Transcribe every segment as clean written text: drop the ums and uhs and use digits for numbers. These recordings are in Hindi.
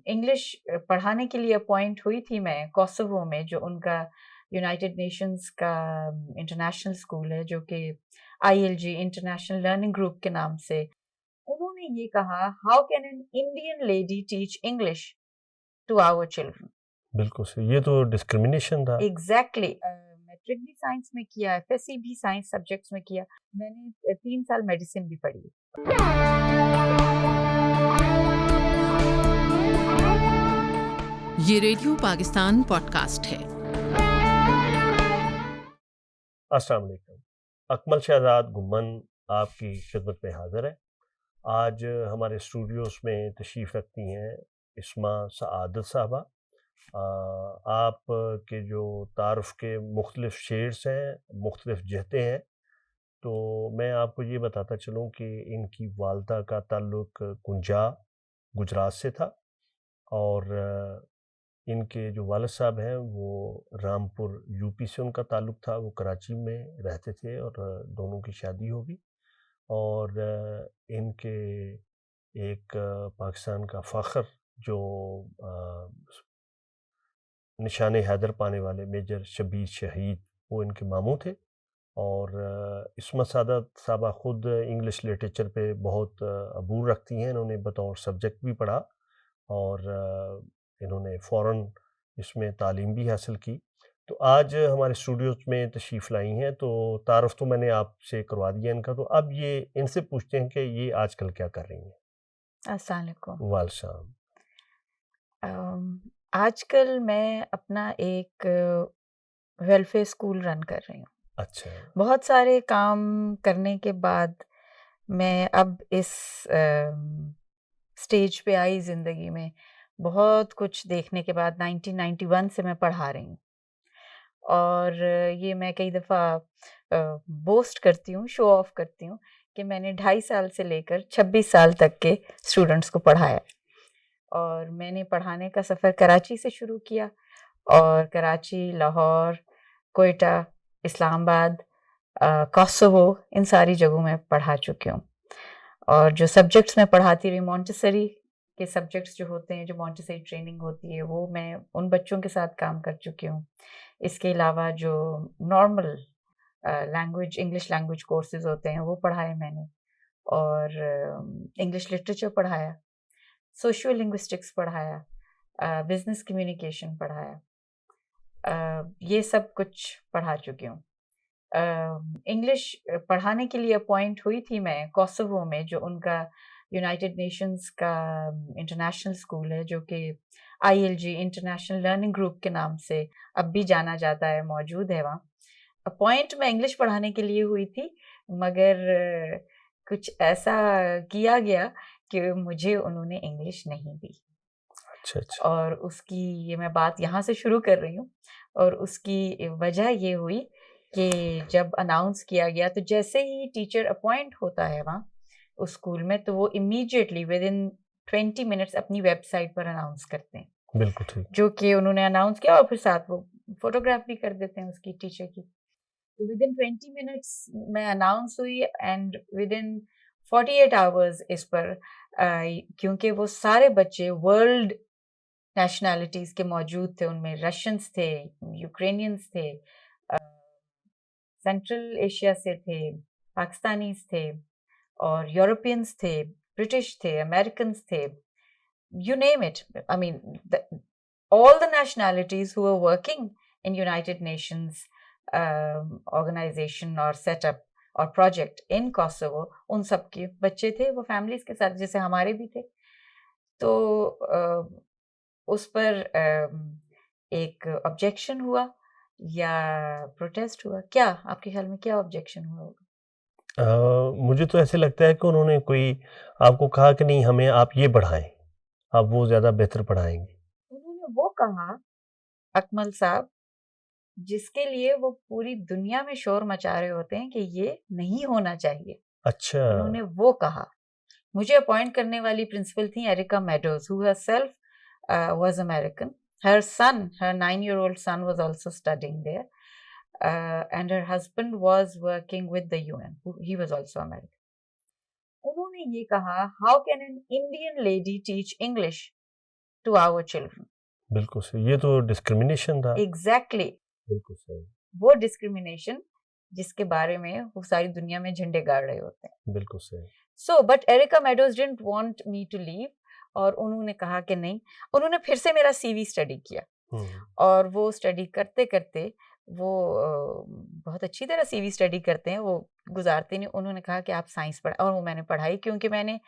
इंग्लिश पढ़ाने के लिए अपॉइंट हुई थी मैं कोसोवो में, जो उनका यूनाइटेड नेशंस का इंटरनेशनल स्कूल है, जो कि आईएलजी इंटरनेशनल लर्निंग ग्रुप के नाम से। उन्होंने ये कहा, how can an Indian lady teach English to our children. बिल्कुल सही, ये तो डिस्क्रिमिनेशन था। एग्जैक्टली मैट्रिक भी साइंस में किया, एफएससी भी साइंस सब्जेक्ट्स में किया, मैंने 3 साल मेडिसिन भी पढ़ी। ये रेडियो पाकिस्तान पॉडकास्ट है। अस्सलाम वालेकुम। अकमल शहजाद गुम्मन आपकी खिदमत में हाजिर है। आज हमारे स्टूडियोज़ में तशरीफ़ रखती हैं इस्मा सआदत साहबा। आप के जो तारुफ़ के मुख्तलिफ़ शेड्स हैं, मुख्तलिफ़ जहतें हैं, तो मैं आपको ये बताता चलूँ कि इनकी वालदा का ताल्लुक कुंजा, गुजरात से था और इनके जो वालिद साहब हैं वो रामपुर यूपी से उनका ताल्लुक़ था। वो कराची में रहते थे और दोनों की शादी हो गई और इनके एक पाकिस्तान का फ़ख्र जो निशान हैदर पाने वाले मेजर शब्बीर शहीद, वो इनके मामू थे। और इस्मा सादत साहबा ख़ुद इंग्लिश लिटरेचर पे बहुत अबूर रखती हैं। इन्होंने बतौर सब्जेक्ट भी पढ़ा और इन्होंने फ़ौरन इसमें तालीम भी हासिल की। तो आज हमारे स्टूडियोज़ में तशरीफ़ लाई हैं, तो तारुफ़ तो मैंने आपसे करवा दिया इनका, तो अब ये इनसे पूछते हैं कि ये आजकल क्या कर रही हैं? अस्सलाम वालेकुम। वालेकुम। आजकल मैं अपना एक वेलफेयर स्कूल रन कर रही हूँ। अच्छा। बहुत सारे काम करने के बाद मैं अब इस स्टेज पे आई ज़िंदगी में। बहुत कुछ देखने के बाद 1991 से मैं पढ़ा रही हूँ और ये मैं कई दफ़ा बोस्ट करती हूँ, शो ऑफ करती हूँ कि मैंने 2.5 साल से लेकर 26 साल तक के स्टूडेंट्स को पढ़ाया। और मैंने पढ़ाने का सफ़र कराची से शुरू किया और कराची, लाहौर, क्वेटा, इस्लामाबाद, कोसोवो, इन सारी जगहों में पढ़ा चुकी हूँ। और जो सब्जेक्ट्स मैं पढ़ाती रही, मॉन्टेसरी के सब्जेक्ट्स जो होते हैं, जो मॉन्टेसरी ट्रेनिंग होती है, वो मैं उन बच्चों के साथ काम कर चुकी हूँ। इसके अलावा जो normal language, English language courses होते हैं, वो पढ़ाए मैंने और इंग्लिश लिटरेचर पढ़ाया, सोशियो लिंग्विस्टिक्स पढ़ाया, बिज़नेस कम्युनिकेशन पढ़ाया। ये सब कुछ पढ़ा चुकी हूँ। इंग्लिश पढ़ाने के लिए अपॉइंट हुई थी मैं कोसोवो में, जो उनका यूनाइटेड नेशंस का इंटरनेशनल स्कूल है, जो कि आईएलजी इंटरनेशनल लर्निंग ग्रुप के नाम से अब भी जाना जाता है, मौजूद है वहाँ। अपॉइंट मैं इंग्लिश पढ़ाने के लिए हुई थी, मगर कुछ ऐसा किया गया कि मुझे उन्होंने इंग्लिश नहीं दी। अच्छा, अच्छा। और उसकी ये मैं बात यहाँ से शुरू कर रही हूँ और उसकी वजह ये हुई कि जब अनाउंस किया गया, तो जैसे ही टीचर अपॉइंट होता है वहाँ उस स्कूल में, तो वो इमीडिएटली विदिन 20 मिनट्स अपनी वेबसाइट पर अनाउंस करते हैं, बिल्कुल ठीक। जो कि उन्होंने अनाउंस किया और फिर साथ वो फोटोग्राफ भी कर देते हैं उसकी, टीचर की। तो विदिन 20 मिनट्स मैं अनाउंस हुई एंड विदिन 48 आवर्स इस पर क्योंकि वो सारे बच्चे वर्ल्ड नेशनैलिटीज़ के मौजूद थे, उनमें रशियंस थे, यूक्रेनियंस थे, सेंट्रल एशिया से थे, पाकिस्तानीज़ थे और यूरोपियंस थे, ब्रिटिश थे, अमेरिकन्स थे, you name it. I mean, all the nationalities who were working in United Nations organization or setup और प्रोजेक्ट इन कोसोवो, उन सब के बच्चे थे, वो फैमिलीज के साथ, जैसे हमारे भी थे। तो उस पर एक ऑब्जेक्शन हुआ या प्रोटेस्ट हुआ, क्या आपके ख्याल में क्या ऑब्जेक्शन हुआ होगा? मुझे तो ऐसे लगता है कि उन्होंने कोई आपको कहा कि नहीं हमें आप ये पढ़ाएँ, आप वो ज़्यादा बेहतर पढ़ाएँगे। उन्होंने वो कहा, अकमल साहब, जिसके लिए वो पूरी दुनिया में शोर मचा रहे होते हैं कि ये नहीं होना चाहिए। अच्छा। उन्होंने वो कहा। मुझे अपॉइंट करने वाली प्रिंसिपल थी Erica Meadows, who herself was American. Her son, her 9-year-old son was also studying there. And her husband was working with the UN. He was also American. उन्होंने ये कहा, how can an Indian lady teach English to our children. बिल्कुल सही, ये तो डिस्क्रिमिनेशन था। Exactly. बिल्कुल सही, वो डिस्क्रिमिनेशन जिसके बारे में वो सारी दुनिया में झंडे गाड़ रहे होते हैं। बिल्कुल सही। So, but Erica Meadows didn't want me to leave, और उन्होंने कहा कि नहीं, उन्होंने फिर से मेरा CV स्टडी किया, और वो स्टडी करते करते वो बहुत अच्छी तरह CV स्टडी करते हैं, वो गुजारते नहीं। उन्होंने कहा कि आप साइंस पढ़ा, और वो मैंने पढ़ाई, क्योंकि मैंने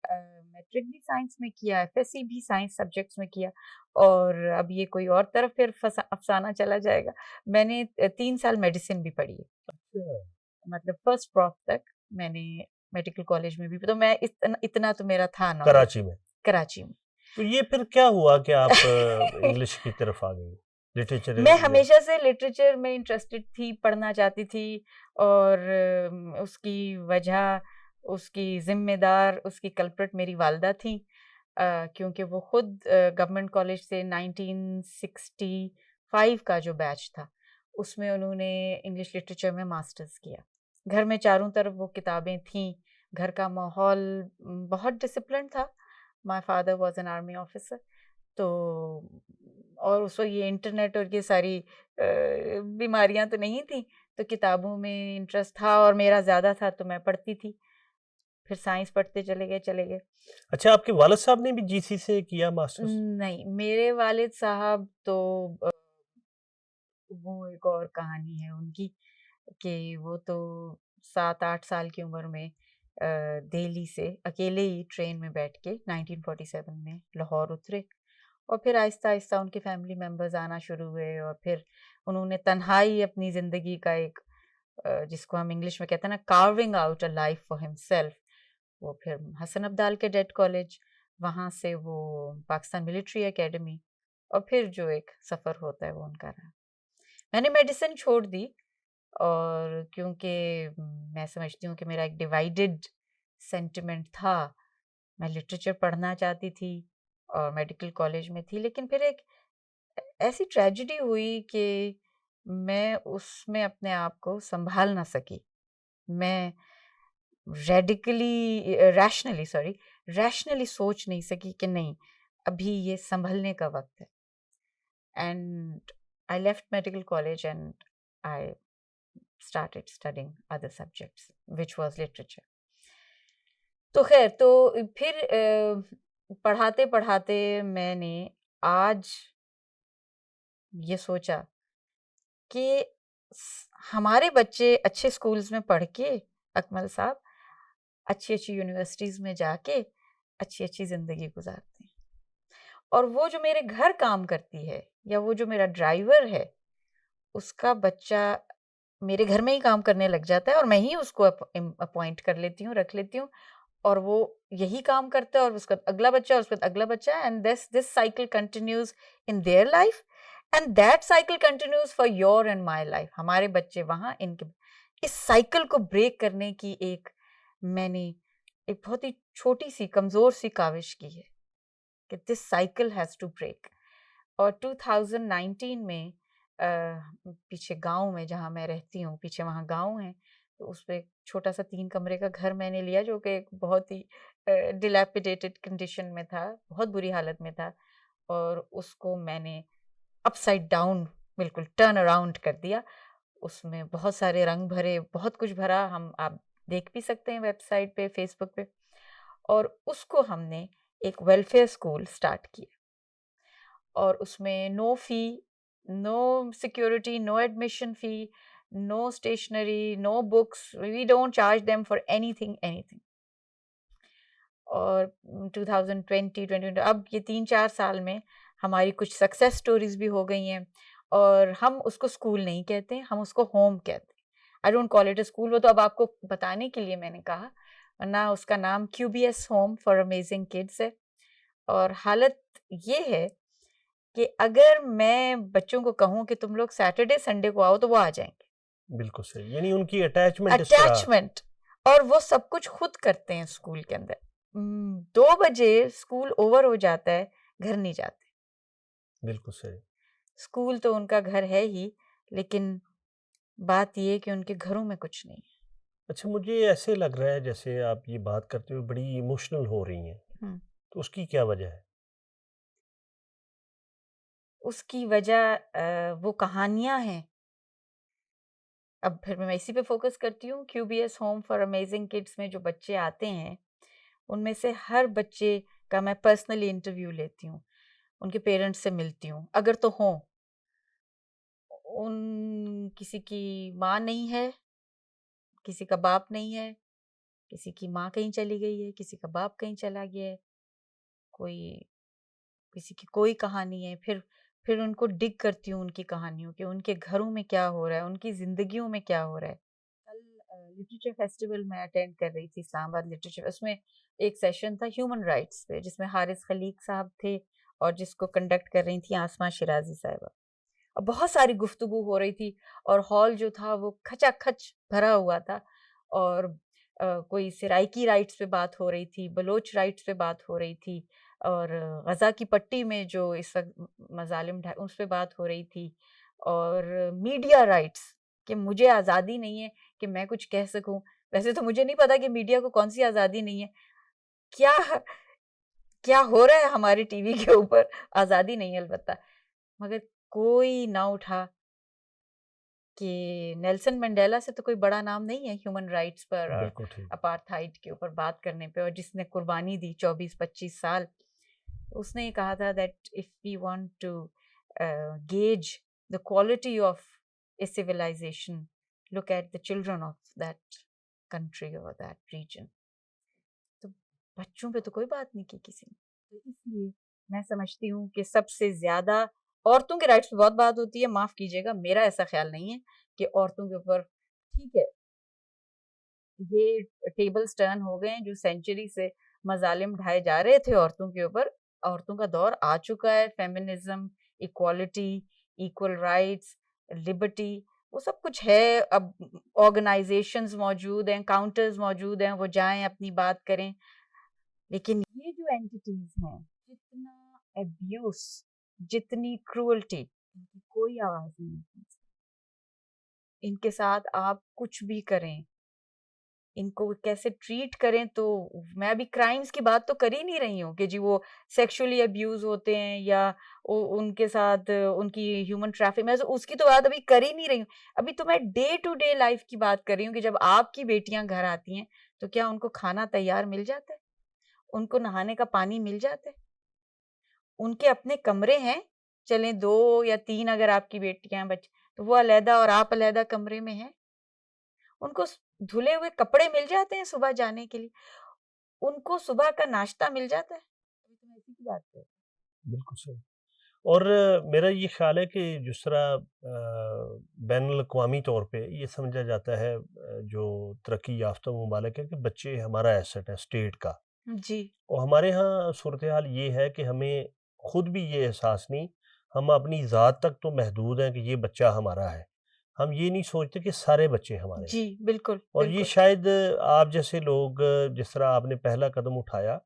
मैट्रिक भी साइंस में किया, FSC भी साइंस सब्जेक्ट्स में किया, और अब ये कोई और तरफ फिर अफसाना चला जाएगा। मैंने 3 साल मेडिसिन भी पढ़ी है, अच्छा, मतलब फर्स्ट प्रॉफ तक मैंने मेडिकल कॉलेज में भी, तो मैं इतना तो मेरा था नॉलेज। कराची में। तो ये फिर क्या हुआ कि आप इंग्लिश की तरफ आ गई? लिटरेचर मैं हमेशा से लिटरेचर में इंटरेस्टेड थी, पढ़ना चाहती थी, और उसकी वजह, उसकी जिम्मेदार, उसकी कल्प्रिट मेरी वालदा थी, क्योंकि वो खुद गवर्नमेंट कॉलेज से 1965 का जो बैच था, उसमें उन्होंने इंग्लिश लिटरेचर में मास्टर्स किया। घर में चारों तरफ वो किताबें थीं, घर का माहौल बहुत डिसिप्लिन था। My father was an army officer, तो और उस वक्त ये इंटरनेट और ये सारी बीमारियां तो नहीं थी, तो किताबों में इंटरेस्ट था और मेरा ज़्यादा था, तो मैं पढ़ती थी। फिर साइंस पढ़ते चले गए। अच्छा, आपके वालिद साहब ने भी जीसी से किया मास्टर्स? नहीं, मेरे वालिद साहब तो वो एक और कहानी है उनकी, कि वो तो 7-8 साल की उम्र में दिल्ली से अकेले ही ट्रेन में बैठ के 1947 में लाहौर उतरे, और फिर आहिस्ता आहिस्ता उनके फैमिली मेम्बर्स आना शुरू हुए, और फिर उन्होंने तन्हाई अपनी ज़िंदगी का एक जिसको हम इंग्लिश में कहते हैं ना, carving out a life for himself. वो फिर हसन अब्दाल कैडेट कॉलेज, वहाँ से वो पाकिस्तान मिलिट्री एकेडमी, और फिर जो एक सफ़र होता है वो उनका रहा। मैंने मेडिसिन छोड़ दी, और क्योंकि मैं समझती हूँ कि मेरा एक डिवाइडेड सेंटिमेंट था। मैं लिटरेचर पढ़ना चाहती थी और मेडिकल कॉलेज में थी, लेकिन फिर एक ऐसी ट्रेजेडी हुई कि मैं उसमें अपने आप को संभाल ना सकी। मैं रैशनली सोच नहीं सकी कि नहीं, अभी ये संभलने का वक्त है। And I left medical college and I started studying other subjects, which was literature. तो खैर, तो फिर पढ़ाते पढ़ाते मैंने आज ये सोचा कि हमारे बच्चे अच्छे स्कूल्स में पढ़ के, अकमल साहब, अच्छी अच्छी यूनिवर्सिटीज़ में जाके अच्छी अच्छी ज़िंदगी गुजारते हैं, और वो जो मेरे घर काम करती है, या वो जो मेरा ड्राइवर है, उसका बच्चा मेरे घर में ही काम करने लग जाता है, और मैं ही उसको अपॉइंट कर लेती हूँ, रख लेती हूँ, और वो यही काम करता है, और उसका अगला बच्चा, और उसके बाद अगला बच्चा, and this cycle continues in their life, and that cycle continues for your and my life. हमारे बच्चे वहाँ, इनके इस साइकिल को ब्रेक करने की मैंने एक बहुत ही छोटी सी कमज़ोर सी काविश की है, कि this cycle has to break. और 2019 में पीछे गाँव में जहाँ मैं रहती हूँ, पीछे वहाँ गाँव है, तो उसपे एक छोटा-सा 3 कमरे का घर मैंने लिया, जो कि एक बहुत ही डिलैपिडेटेड कंडीशन में था, बहुत बुरी हालत में था, और उसको मैंने अपसाइड डाउन बिल्कुल टर्न अराउंड कर दिया। उसमें बहुत सारे रंग भरे, बहुत कुछ भरा, आप देख भी सकते हैं वेबसाइट पे, फेसबुक पे, और उसको हमने एक वेलफेयर स्कूल स्टार्ट किया, और उसमें no fee, no security, no admission fee, no stationery, no books, we don't charge them for anything. और 2020 अब ये 3-4 साल में हमारी कुछ सक्सेस स्टोरीज भी हो गई हैं, और हम उसको स्कूल नहीं कहते, हम उसको होम कहते हैं। I don't call it a school, वो तो अब आपको बताने के लिए मैंने कहा, वरना उसका नाम QBS home for amazing kids है। और हालत ये है कि अगर मैं बच्चों को कहूँ कि तुम लोग सैटरडे संडे को आओ, तो वो आ जाएंगे। बिल्कुल सही, यानी उनकी अटैचमेंट इस तरह। अटैचमेंट, और वो सब कुछ खुद करते हैं स्कूल के अंदर। 2 बजे स्कूल ओवर हो जाता है, घर नहीं जाते। बिल्कुल सही। स्कूल तो उनका घर है ही, लेकिन बात ये है कि उनके घरों में कुछ नहीं है। अच्छा, मुझे ऐसे लग रहा है जैसे आप ये बात करते हुए बड़ी इमोशनल हो रही हैं, हम्म। तो उसकी क्या वजह है? उसकी वजह वो कहानियाँ हैं। अब फिर मैं इसी पे फ़ोकस करती हूँ। क्यूबीएस होम फॉर अमेजिंग किड्स में जो बच्चे आते हैं, उनमें से हर बच्चे का मैं पर्सनली इंटरव्यू लेती हूँ, उनके पेरेंट्स से मिलती हूँ, अगर तो हों। किसी की माँ नहीं है, किसी का बाप नहीं है, किसी की माँ कहीं चली गई है, किसी का बाप कहीं चला गया है, कोई किसी की कोई कहानी है। फिर उनको डिग करती हूँ उनकी कहानियों के, उनके घरों में क्या हो रहा है, उनकी ज़िंदगियों में क्या हो रहा है। कल लिटरेचर फेस्टिवल मैं अटेंड कर रही थी, इस्लामाबाद लिटरेचर, उसमें एक सेशन था ह्यूमन राइट्स पे, जिसमें हारिस खलीक साहब थे और जिसको कंडक्ट कर रही थी आसमा शिराजी साहिबा। और बहुत सारी गुफ्तगू हो रही थी और हॉल जो था वो खचाखच भरा हुआ था। और कोई सिराइकी राइट्स पे बात हो रही थी, बलोच राइट्स पे बात हो रही थी, और गज़ा की पट्टी में जो इस वक्त मजालिम उस पे बात हो रही थी, और मीडिया राइट्स कि मुझे आज़ादी नहीं है कि मैं कुछ कह सकूं। वैसे तो मुझे नहीं पता कि मीडिया को कौन सी आज़ादी नहीं है, क्या क्या हो रहा है हमारे टीवी के ऊपर। आज़ादी नहीं है अलबत्ता, मगर कोई ना उठा कि नेल्सन मंडेला से तो कोई बड़ा नाम नहीं है ह्यूमन राइट्स पर और बिल्कुल ठीक। अपार्थाइड के ऊपर बात करने पे, और जिसने कुर्बानी दी 24-25 साल। उसने ये कहा था that if we want to gauge the quality of a civilisation, look at the children of that country और दैट रीजन। तो बच्चों पे तो कोई बात नहीं की किसी ने। तो इसलिए मैं समझती हूँ कि सबसे ज्यादा औरतों के राइट्स पे बहुत बात होती है। माफ कीजिएगा, मेरा ऐसा ख्याल नहीं है कि औरतों के ऊपर, ठीक है, ये टेबल्स टर्न हो गए हैं, जो सेंचुरी से मजालिम ढाए जा रहे थे औरतों के ऊपर, औरतों का दौर आ चुका है। Feminism, equality, equal rights, liberty, वो सब कुछ है। अब ऑर्गेनाइजेशंस मौजूद हैं, काउंटर्स मौजूद हैं, वो जाएं अपनी बात करें। लेकिन ये जो एंटिटीज हैं, जितना अब्यूज, जितनी क्रूअल्टी, इनकी कोई आवाज नहीं है। इनके साथ आप कुछ भी करें, इनको कैसे ट्रीट करें, तो मैं अभी क्राइम्स की बात तो कर ही नहीं रही हूँ कि जी वो सेक्सुअली अब्यूज होते हैं या उनके साथ उनकी ह्यूमन ट्रैफिक, मैं तो उसकी तो बात अभी कर ही नहीं रही हूँ। अभी तो मैं डे टू डे लाइफ की बात कर रही हूँ कि जब आपकी बेटियां घर आती हैं तो क्या उनको खाना तैयार मिल जाता है, उनको नहाने का पानी मिल जाता है, उनके अपने कमरे हैं, चलें 2 या 3 अगर आपकी बेटियां हैं, बच्चे, तो वो अलग और आप अलग कमरे में हैं। उनको धुले हुए कपड़े मिल जाते हैं सुबह जाने के लिए, उनको सुबह का नाश्ता मिल जाता है। अभी तो मैं इसी की बात कर रही बिल्कुल सही। और मेरा ये ख़्याल है कि जिस तरह बैनुल-अक़वामी तौर पे ये समझा जाता है जो तरक्की याफ़्ता ममालिक है कि बच्चे हमारा एसेट है स्टेट का। हूँ। जी, और हमारे यहाँ सूरत-ए-हाल ये है कि हमें खुद भी ये एहसास नहीं, हम अपनी ज़ात तक तो महदूद हैं कि ये बच्चा हमारा है। हम ये नहीं सोचते कि सारे बच्चे हमारे हैं। जी, बिल्कुल, और ये बिल्कुल, शायद आप जैसे लोग जिस तरह आपने पहला कदम उठाया,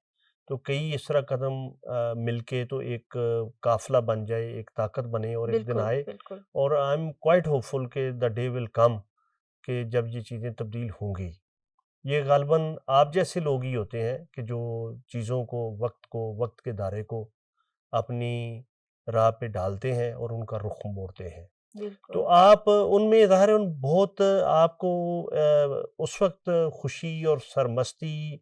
तो कई इस तरह कदम मिलके तो एक काफ़िला बन जाए, एक ताकत बने और एक दिन बिल्कुल, आए। बिल्कुल, और आई एम क्वाइट होपफुल कि द डे विल कम कि जब ये चीज़ें तब्दील होंगी। ये ग़ालिबन आप जैसे लोग ही होते हैं कि जो चीज़ों को, वक़्त के दायरे को अपनी राह पे डालते हैं और उनका रुख मोड़ते हैं। तो बिल्कुल। आप उनमें ज़ाहिर है उन बहुत आपको उस वक़्त खुशी और सरमस्ती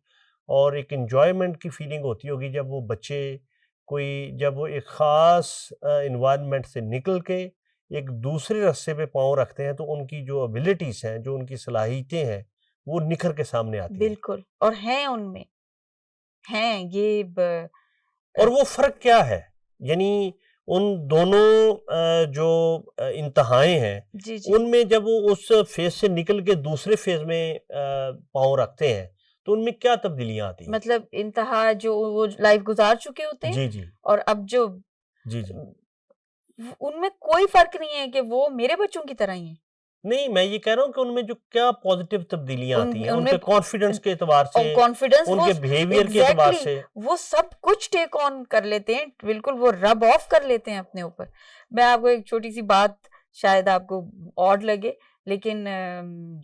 और एक एन्जॉयमेंट की फ़ीलिंग होती होगी जब वो बच्चे कोई जब वो एक ख़ास एनवायरनमेंट से निकल के एक दूसरे रास्ते पे पाँव रखते हैं, तो उनकी जो एबिलिटीज़ हैं, जो उनकी सलाहियतें हैं, वो निखर के सामने आती हैं। बिल्कुल, और हैं उनमें, हैं ये और वो फ़र्क क्या है? यानी उन दोनों जो इंतहाएँ हैं, जी, जी। उनमें जब वो उस फ़ेज़ से निकल के दूसरे फ़ेज़ में पाँव रखते हैं, तो उनमें क्या तब्दीलियाँ आती हैं? मतलब इंतहा जो वो लाइफ गुज़ार चुके होते हैं, जी, जी। और अब जो जी, जी। उनमें कोई फ़र्क नहीं है कि वो मेरे बच्चों की तरह ही हैं। नहीं, मैं ये कह रहा हूँ कि उनमें जो क्या पॉज़िटिव तब्दीलियाँ आती उनमें हैं, उनमें उनके कॉन्फिडेंस के एतबार और से, कॉन्फिडेंस वो उनके बिहेवियर के एतबार एग्जैक्टली से। वो सब कुछ टेक ऑन कर लेते हैं, बिल्कुल वो रब ऑफ कर लेते हैं अपने ऊपर। मैं आपको एक छोटी सी बात, शायद आपको ऑड लगे, लेकिन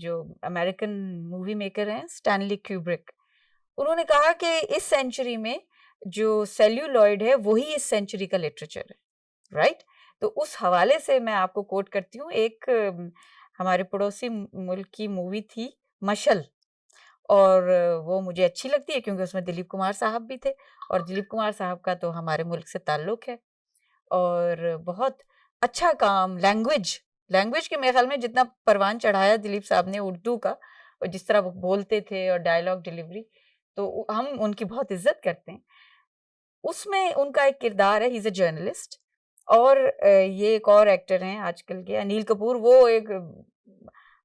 जो अमेरिकन मूवी मेकर हैं स्टैनली क्यूब्रिक, उन्होंने कहा कि इस सेंचुरी में जो सेल्यूलॉइड है वही इस सेंचुरी का लिटरेचर है, राइट? तो उस हवाले से मैं आपको कोट करती हूँ, एक हमारे पड़ोसी मुल्क की मूवी थी मशल, और वो मुझे अच्छी लगती है क्योंकि उसमें दिलीप कुमार साहब भी थे, और दिलीप कुमार साहब का तो हमारे मुल्क से ताल्लुक है। और बहुत अच्छा काम, लैंग्वेज लैंग्वेज के मेरे ख्याल में जितना परवान चढ़ाया दिलीप साहब ने उर्दू का, और जिस तरह वो बोलते थे और डायलॉग डिलीवरी, तो हम उनकी बहुत इज्जत करते हैं। उसमें उनका एक किरदार है, ही इज अ जर्नलिस्ट, और ये एक और एक्टर हैं आजकल के, अनिल कपूर, वो एक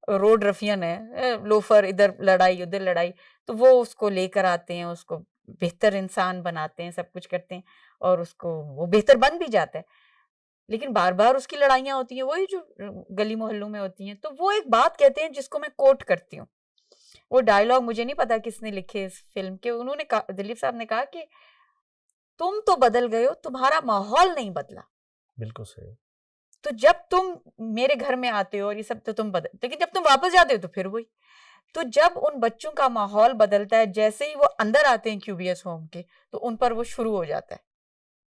रोड रफियन है, लोफर, इधर लड़ाई उधर लड़ाई, तो वो उसको लेकर आते हैं, उसको बेहतर इंसान बनाते हैं, सब कुछ करते हैं, और उसको वो बेहतर बन भी जाता है। लेकिन बार-बार उसकी लड़ाइयाँ होती हैं, वही जो गली मोहल्लों में होती हैं। तो वो एक बात कहते हैं जिसको मैं कोट करती हूँ। वो डायलॉग मुझे नहीं पता किसने लिखे इस फ़िल्म के, उन्होंने कहा, दिलीप साहब ने कहा कि तुम तो बदल गए हो, तुम्हारा माहौल नहीं बदला। बिल्कुल सही। तो जब तुम मेरे घर में आते हो और ये सब, तो तुम बदल, लेकिन जब तुम वापस जाते हो तो फिर वही। तो जब उन बच्चों का माहौल बदलता है, जैसे ही वो अंदर आते हैं क्यूबीएस होम के, तो उन पर वो शुरू हो जाता है।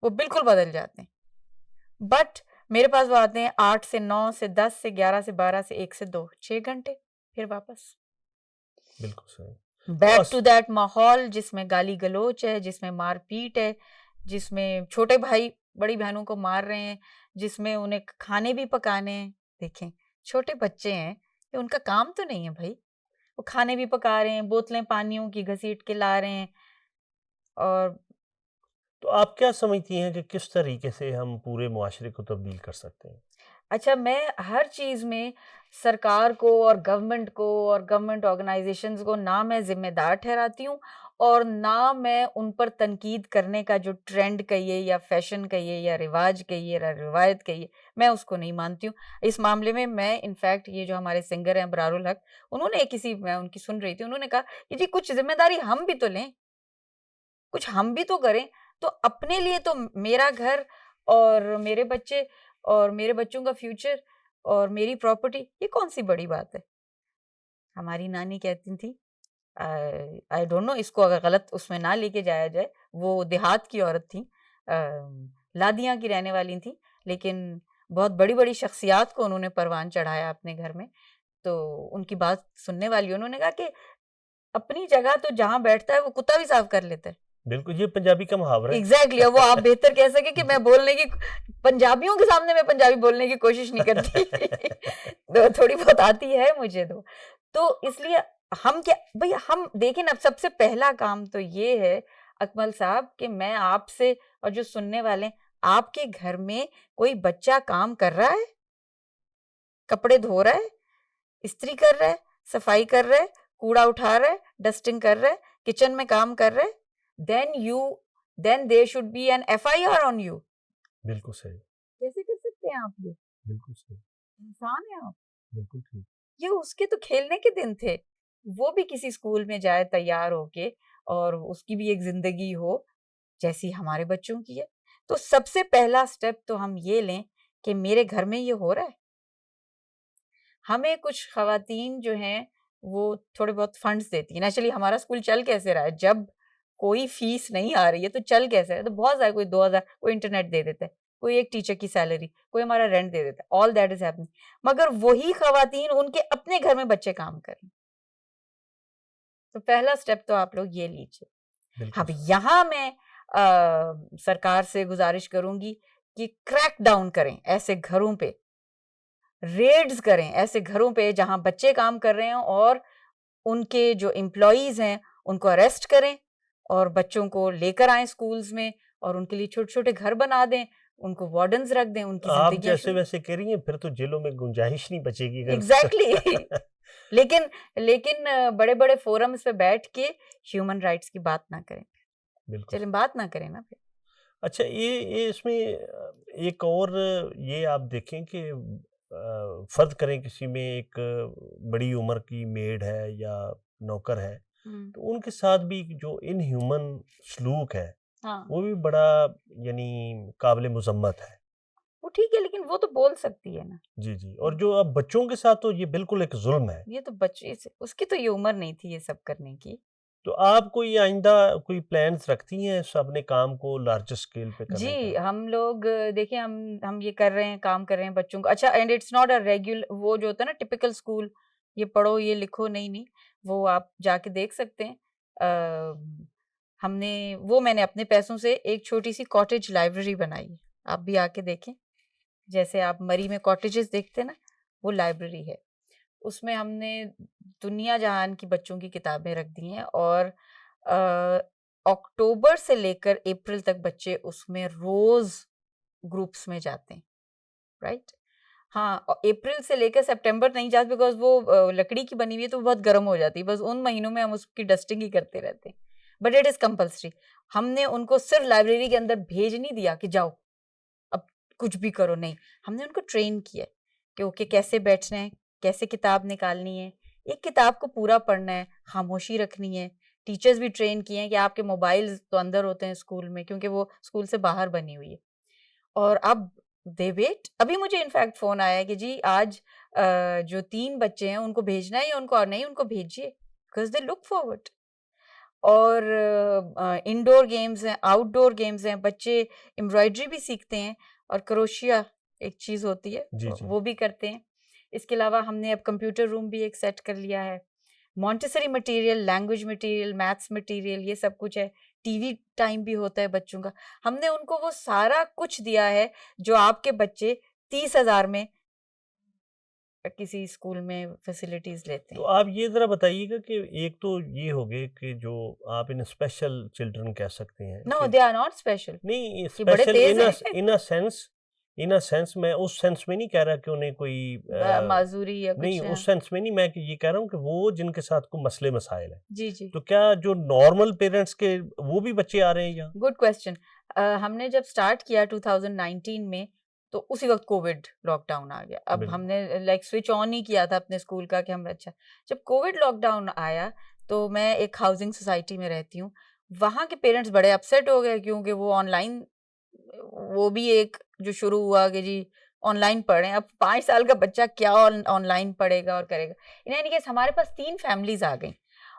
वो बिल्कुल बदल जाते हैं। बट मेरे पास वो आते हैं 8 से 9 से 10 से 11 से 12 से 1 से 2, 6 घंटे, फिर वापस। बिल्कुल सही। तो बैक टू दैट माहौल जिसमें गाली-गलौच है, जिसमें मार-पीट है, जिसमें छोटे भाई बड़ी बहनों को मार रहे हैं, जिसमें उन्हें खाने भी पकाने हैं। देखें, छोटे बच्चे हैं, ये उनका काम तो नहीं है भई। वो खाने भी पका रहे हैं, बोतलें पानियों की घसीट के ला रहे हैं, और तो आप क्या समझती हैं कि किस तरीके से हम पूरे मुआशरे को तब्दील कर सकते हैं? अच्छा, मैं हर चीज़ में सरकार को और गवर्नमेंट ऑर्गेनाइज़ेशंस को ना मैं ज़िम्मेदार ठहराती हूँ, और ना मैं उन पर तनकीद करने का जो ट्रेंड कहिए या फ़ैशन कहिए या रिवाज कहिए या रिवायत कहिए, मैं उसको नहीं मानती हूँ। इस मामले में मैं इनफैक्ट, ये जो हमारे सिंगर हैं अबरारुल हक, उन्होंने किसी, मैं उनकी सुन रही थी, उन्होंने कहा कि जी कुछ ज़िम्मेदारी हम भी तो लें, कुछ हम भी तो करें। तो अपने लिए तो मेरा घर और मेरे बच्चे और मेरे बच्चों का फ्यूचर और मेरी प्रॉपर्टी, ये कौन-सी बड़ी बात है? हमारी नानी कहती थी, आई डोंट नो, इसको अगर गलत उसमें ना लेके जाया जाए, वो देहात की औरत थी, लादिया की रहने वाली थी, लेकिन बहुत बड़ी-बड़ी शख्सियात को उन्होंने परवान चढ़ाया अपने घर में। तो उनकी बात सुनने वाली, उन्होंने कहा कि अपनी जगह तो जहाँ बैठता है वो कुत्ता भी साफ कर लेता है। बिल्कुल, ये पंजाबी का मुहावरा है। एग्ज़ैक्टली, अब वो आप बेहतर कह सकें कि जी। मैं बोलने की, पंजाबियों के सामने मैं पंजाबी बोलने की कोशिश नहीं करती। तो थोड़ी बहुत आती है मुझे तो। तो इसलिए हम क्या भई, हम देखें ना, सबसे पहला काम तो ये है अकमल साहब, कि मैं आपसे और जो सुनने वाले हैं, आपके घर में कोई बच्चा काम कर रहा है? कपड़े धो रहा है, इस्त्री कर रहा है, सफाई कर रहा है, कूड़ा उठा रहा है, डस्टिंग कर रहा है, किचन में काम कर रहा है, then you then there should be an FIR on you. बिल्कुल सही, कैसे कर सकते हैं आप ये? बिल्कुल सही, इंसान हैं आप। बिल्कुल ठीक। ये उसके तो खेलने के दिन थे। वो भी किसी स्कूल में जाए तैयार होके, और उसकी भी एक ज़िंदगी हो, जैसी हमारे बच्चों की है। तो सबसे पहला स्टेप तो हम ये लें कि मेरे घर में ये हो रहा है। हमें कुछ ख़वातीन जो हैं, वो थोड़े बहुत फंड्स देती हैं। नेचुरली हमारा स्कूल चल कैसे रहा है? जब कोई फ़ीस नहीं आ रही है, तो चल कैसे रहा है? तो बहुत सारे, कोई 2000, कोई इंटरनेट दे देता है, कोई एक टीचर की सैलरी, कोई हमारा रेंट दे देता है। All that is happening. मगर वही ख़वातीन उनके अपने घर में बच्चे काम कर रही हैं। तो पहला स्टेप तो आप लोग ये लीजिए। बिल्कुल अब सही। यहाँ मैं सरकार से गुज़ारिश करूँगी कि क्रैक डाउन करें ऐसे घरों पे, रेड्स करें ऐसे घरों पे जहाँ बच्चे काम कर रहे हों, और उनके जो एम्प्लॉइज़ हैं, उनको अरेस्ट करें और बच्चों को लेकर आएँ स्कूल्स में, और उनके लिए छोटे-छोटे घर बना दें, उनको वार्डन्स रख दें, उनकी आप ज़िंदगियाँ जैसे शुरू। वैसे कह रही हैं, फिर तो जेलों में गुंजाइश नहीं बचेगी अगर एग्ज़ैक्टली। लेकिन लेकिन बड़े-बड़े फोरम्स पे बैठ के ह्यूमन राइट्स की बात ना करें। बिल्कुल चलें, सही। बात ना करें ना फिर। अच्छा, ये इसमें एक और ये आप देखें कि फ़र्ज़ करें किसी में एक बड़ी उम्र की मेड है या नौकर है, हुँ। तो उनके साथ भी जो इनह्यूमन सलूक है, हाँ, वो भी बड़ा यानी काबिल मुज़म्मत है। वो ठीक है, लेकिन वो तो बोल सकती है ना। जी, जी। और जो अब बच्चों के साथ तो ये बिल्कुल एक ज़ुल्म है। ये तो बच्चे से, उसकी तो ये उम्र नहीं थी ये सब करने की। तो आप कोई आइंदा कोई प्लान्स रखती हैं इस अपने काम को लार्जर स्केल पे करने जी, का? हम लोग देखिए हम ये कर रहे हैं, काम कर रहे हैं बच्चों को अच्छा and it's not a regular वो जो होता है ना टिपिकल स्कूल, ये पढ़ो, ये लिखो, नहीं, वो आप जाके देख सकते हैं। मैंने अपने पैसों से एक छोटी-सी कॉटेज लाइब्रेरी बनाई है, आप भी आके देखें। जैसे आप मरी में कॉटेजेस देखते हैं ना, वो लाइब्रेरी है। उसमें हमने दुनिया जहान की बच्चों की किताबें रख दी हैं और अ, अक्टूबर से लेकर अप्रैल तक बच्चे उसमें रोज ग्रुप्स में जाते हैं, राइट? हाँ, अप्रैल से लेकर सितंबर नहीं जाते बिकॉज़ वो लकड़ी की बनी हुई है तो वो बहुत गर्म हो जाती है। बस उन महीनों में हम उसकी डस्टिंग ही करते रहते हैं। But it is compulsory. हमने उनको सिर्फ लाइब्रेरी के अंदर भेज नहीं दिया कि जाओ, अब कुछ भी करो, नहीं। हमने उनको ट्रेन किया है कि ओके कैसे बैठना है, कैसे किताब निकालनी है, एक किताब को पूरा पढ़ना है, खामोशी रखनी है। टीचर्स भी ट्रेन किए हैं कि आपके मोबाइल्स तो अंदर होते हैं स्कूल में क्योंकि वो स्कूल से बाहर बनी हुई है। और अब दे वेट अभी मुझे इनफैक्ट फ़ोन आया है कि जी आज जो 3 बच्चे हैं उनको भेजना है या उनको और नहीं उनको भेजिए बिकॉज़ दे लुक फॉरवर्ड। और इंडोर गेम्स हैं, आउटडोर गेम्स हैं, बच्चे एम्ब्रॉयडरी भी सीखते हैं और क्रोशिया एक चीज़ होती है, जी, जी। वो भी करते हैं। इसके अलावा हमने अब कंप्यूटर रूम भी एक सेट कर लिया है। Montessori material, language material, maths material ये सब कुछ है। टीवी टाइम भी होता है बच्चों का। हमने उनको वो सारा कुछ दिया है जो आपके बच्चे 30,000 में किसी स्कूल में फैसिलिटीज़ लेते तो हैं। आप ये ज़रा बताइएगा कि एक तो ये हो गए कि जो आप इन स्पेशल चिल्ड्रन कह सकते हैं नो, कि दे आर नॉट स्पेशल। नहीं ये बड़े स्पेशल तेज़ हैं। इन अ सेंस मैं उस सेंस में नहीं कह रहा कि उन्हें कोई माज़ूरी या नहीं कुछ उस सेंस में नहीं मैं कि ये कह रहा हूँ कि वो जिनके साथ कोई मसले मसाइल हैं। जी, जी। तो क्या जो नॉर्मल पेरेंट्स के वो भी बच्चे आ रहे हैं यहाँ? Good question. हमने जब स्टार्ट किया 2019 में, तो उसी वक़्त कोविड लॉकडाउन आ गया। अब बिल्कुल। हमने लाइक स्विच ऑन ही किया था अपने स्कूल का कि हम अच्छा जब कोविड लॉकडाउन आया, तो मैं एक हाउसिंग सोसाइटी में रहती हूँ। वहाँ के पेरेंट्स बड़े अपसेट हो गए क्योंकि वो ऑनलाइन वो भी एक जो शुरू हुआ कि जी ऑनलाइन पढ़ें। अब 5 साल का बच्चा क्या ऑनलाइन पढ़ेगा और करेगा। इन एनी केस हमारे पास 3 फैमिलीज़ आ गईं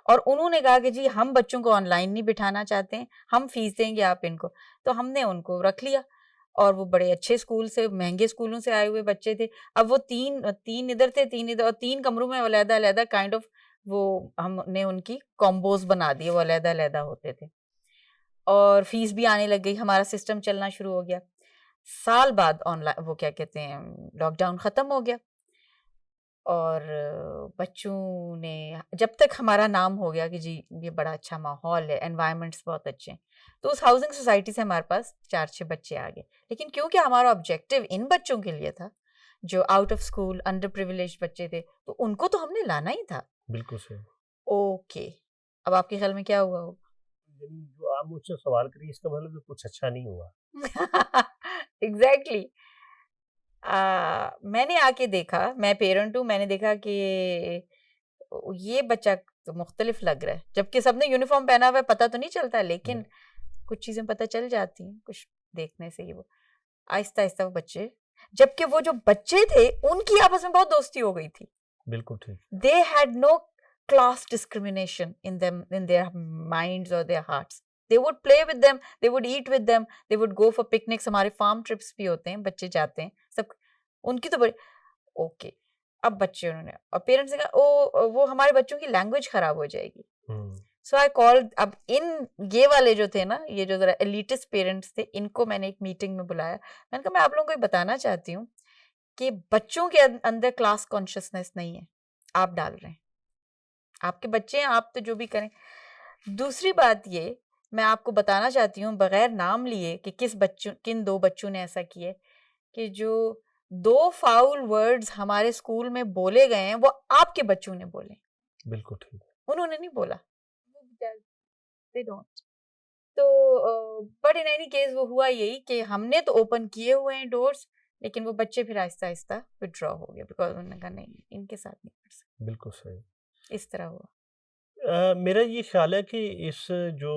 और उन्होंने कहा कि जी हम बच्चों को ऑनलाइन नहीं बिठाना चाहते हैं, हम फीस देंगे आप इनको। तो हमने उनको रख लिया और वो बड़े अच्छे स्कूल से महँगे स्कूलों से आए हुए बच्चे थे। अब वो 3 इधर थे, 3 इधर और 3 कमरों में अलग-अलग काइंड ऑफ वो हमने उनकी कॉम्बोज़ बना दिए, वो अलग-अलग होते थे। और फीस भी आने लग गई, हमारा सिस्टम चलना शुरू हो गया। साल बाद वो क्या कहते हैं लॉकडाउन खत्म हो गया और बच्चों ने जब तक हमारा नाम हो गया कि जी ये बड़ा अच्छा माहौल है, एनवायरनमेंट्स बहुत अच्छे हैं, तो उस हाउसिंग सोसाइटी से हमारे पास 4-6 बच्चे आ गए। लेकिन क्योंकि हमारा ऑब्जेक्टिव इन बच्चों के लिए था, जो out of school under privileged बच्चे थे, तो उनको तो हमने लाना ही था। बिल्कुल सही। ओके, अब आपके ख्याल में क्या हुआ होगा? यानी जो आप मुझसे सवाल करिए इसका मतलब कि कुछ अच्छा नहीं हुआ। एग्ज़ैक्टली। मैंने आके देखा, मैं पेरेंट हूँ, मैंने देखा कि ये बच्चा तो मुख्तलिफ लग रहा है। जबकि सबने यूनिफ़ॉर्म पहना हुआ है, पता तो नहीं चलता बिल लेकिन कुछ चीज़ें पता चल जाती हैं, कुछ देखने से ही वो। आहिस्ता-आहिस्ता वो बच्चे जबकि वो जो बच्चे थे, उनकी आपस में बहुत दोस्ती हो गई थी। बिल्कुल ठीक। They had no class discrimination in them, in their minds or their hearts. They would play with them, they would eat with them, they would go for picnics. हमारे फार्म ट्रिप्स भी होते हैं, बच्चे जाते हैं, सब उनकी तो बड़ी ओके। अब बच्चे उन्होंने और पेरेंट्स ने कहा ओ वो हमारे बच्चों की लैंग्वेज खराब हो जाएगी। हुँ। सो आई कॉल्ड अब इन ये वाले जो थे ना, ये जो ज़रा एलिटिस्ट पेरेंट्स थे, इनको मैंने एक मीटिंग में बुलाया। मैंने कहा मैं आप लोगों को ये बताना चाहती हूँ कि बच्चों के अंदर क्लास कॉन्शियसनेस नहीं है, आप डाल रहे हैं। आपके बच्चे हैं, आप तो जो भी करें। दूसरी बात ये, मैं आपको बताना चाहती हूँ बगैर नाम लिए कि किन 2 बच्चों ने ऐसा किया है कि जो 2 फाउल वर्ड्स हमारे स्कूल में बोले गए हैं, वो आपके बच्चों ने बोले। बिल्कुल ठीक। उन्होंने नहीं बोला। They don't. तो बट इन एनी केस वो हुआ यही कि हमने तो ओपन किए हुए हैं डोर्स, लेकिन वो बच्चे फिर आहिस्ता-आहिस्ता विथड्रॉ हो गए बिकॉज़ उन्होंने कहा नहीं, इनके साथ नहीं कर सकते। बिल्कुल सही। इस तरह हुआ। मेरा ये ख़्याल है कि इस जो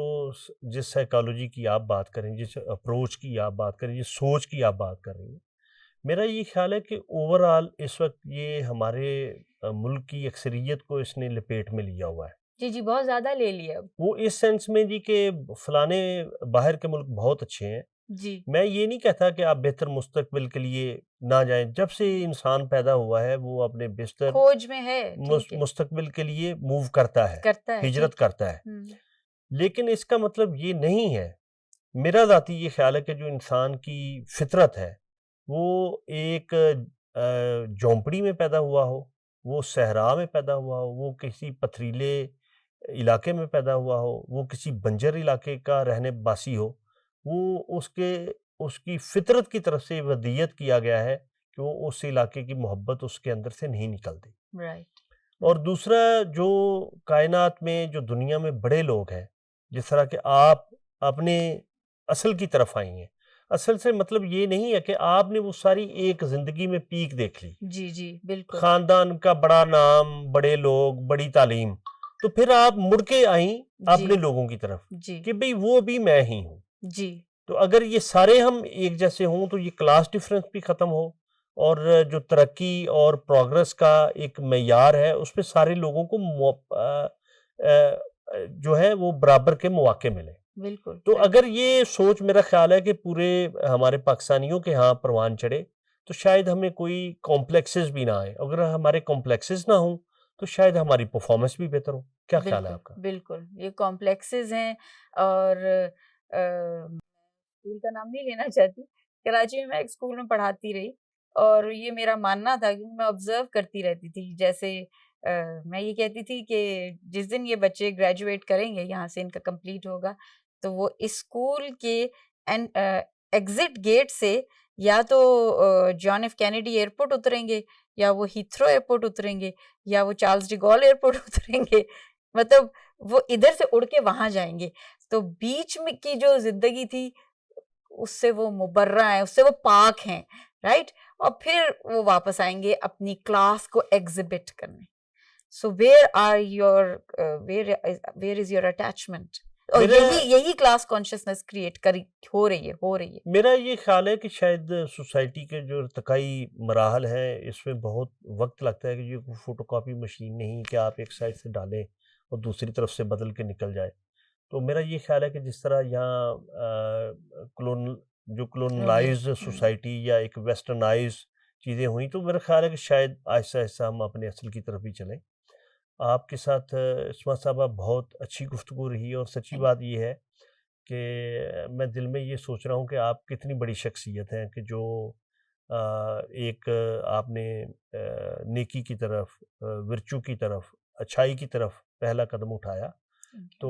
जिस साइकोलॉजी की आप बात कर रही हैं, जिस अप्रोच की आप बात कर रही हैं, जिस सोच की आप बात कर रही हैं, मेरा ये ख़्याल है कि ओवरऑल इस वक्त ये हमारे मुल्क की अक्सरियत को इसने लपेट में लिया हुआ है। जी, जी, बहुत ज़्यादा ले लिया अब। वो इस सेंस में जी कि फलाने बाहर के मुल्क बहुत अच्छे हैं। जी, मैं ये नहीं कहता कि आप बेहतर मुस्तकबिल के लिए ना जाएँ। जब से इंसान पैदा हुआ है वो अपने बेहतर खोज में है, ठीक है, मुस्तकबिल के लिए मूव करता है, करता है, हिजरत ठीक है। करता है। हुँ, लेकिन इसका मतलब ये नहीं है, मेरा ज़ाती ये ख़्याल है कि जो इंसान की फ़ितरत है, वो एक झोंपड़ी में पैदा हुआ हो, वो सहरा में पैदा हुआ हो, वो किसी पथरीले इलाके में पैदा हुआ हो, वो किसी बंजर इलाके का रहने बासी हो, वो उसकी फ़ितरत की तरफ से वदीयत किया गया है कि वो उस इलाके की मोहब्बत उसके अंदर से नहीं निकलती। राइट। और हुँ, दूसरा जो कायनात में जो दुनिया में बड़े लोग हैं, जिस तरह के आप अपने असल की तरफ आई हैं। असल से मतलब ये नहीं है कि आपने वो सारी एक ज़िंदगी में पीक देख ली। जी, जी, बिल्कुल। ख़ानदान का बड़ा नाम, बड़े लोग, बड़ी तालीम, तो फिर आप मुड़ के आईं जी, अपने लोगों की तरफ जी, कि भई वो भी मैं ही हूँ। जी, तो अगर ये सारे हम एक जैसे हों तो ये क्लास डिफरेंस भी ख़त्म हो और जो तरक्की और प्रोग्रेस का एक मेयार है उसपे सारे लोगों को जो है वो बराबर के मौके मिले। बिल्कुल, तो बिल्कुल, अगर ये सोच मेरा ख़्याल है कि पूरे हमारे पाकिस्तानियों के यहाँ परवान चढ़े, तो शायद हमें कोई कॉम्प्लेक्सेस भी ना आए। अगर हमारे कॉम्प्लेक्सेस ना हों, तो शायद हमारी परफ़ॉर्मेंस भी बेहतर हो। क्या ख़्याल है बिल्कुल, आपका? बिल्कुल। ये कॉम्प्लेक्सेस हैं और स्कूल का नाम नहीं लेना चाहती। कराची में मैं एक स्कूल में पढ़ाती रही और ये मेरा मानना था क्योंकि मैं ऑब्ज़र्व करती रहती थी। जैसे मैं ये कहती थी कि जिस दिन ये बच्चे ग्रेजुएट करेंगे, यहाँ से इनका कंप्लीट होगा, तो वो इस स्कूल के एग्ज़िट गेट से या तो जॉन एफ कैनेडी एयरपोर्ट उतरेंगे या वो हीथ्रो एयरपोर्ट उतरेंगे या वो चार्ल्स डी गॉल एयरपोर्ट उतरेंगे। मतलब वो इधर से उड़ के वहाँ जाएँगे। तो बीच में की जो ज़िंदगी थी उससे वो मुबर्रा हैं, उससे वो पाक हैं, राइट? और फिर वो वापस आएँगे अपनी क्लास को एग्ज़िबिट करने। So where is your attachment? और मेरा यही क्लास कॉन्शसनेस क्रिएट करी हो रही है। मेरा ये ख़्याल है कि शायद सोसाइटी के जो इर्तिकाई मराहल हैं, इसमें बहुत वक़्त लगता है कि ये फ़ोटोकॉपी मशीन नहीं कि आप एक साइड से डालें और दूसरी तरफ से बदल के निकल जाए। तो मेरा ये ख़्याल है कि जिस तरह यहाँ कॉलोनलाइज़्ड हुँ, सोसाइटी या एक वेस्टर्नाइज़ चीज़ें हुई, तो मेरा ख़्याल है कि शायद आहिस्ता-आहिस्ता हम अपने असल की तरफ ही चलें। आपके साथ इस्मा साहबा बहुत अच्छी गुफ्तगू रही और सच्ची थैंक बात ये है कि मैं दिल में ये सोच रहा हूँ कि आप कितनी बड़ी शख्सियत हैं कि जो एक आपने नेकी की तरफ विर्चू की तरफ अच्छाई की तरफ पहला कदम उठाया यू। तो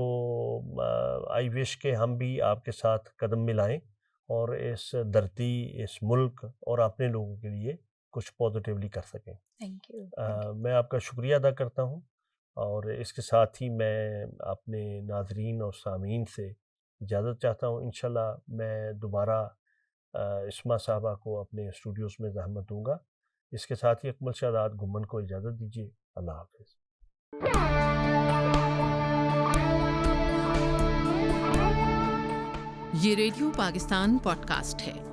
आई विश के हम भी आपके साथ कदम मिलाएं और इस धरती इस मुल्क और अपने लोगों के लिए कुछ पॉजिटिवली कर सकें। Thank you, thank you. मैं आपका शुक्रिया अदा करता हूँ और इसके साथ ही मैं अपने नाज़रीन और सामीन से इजाज़त चाहता हूँ। इंशाल्लाह मैं दोबारा इस्मा साहबा को अपने स्टूडियोज़ में ज़हमत दूँगा। इसके साथ ही अकमल शहज़ाद गुम्मन को इजाज़त दीजिए। अल्लाह हाफ़िज़। ये रेडियो पाकिस्तान पॉडकास्ट है।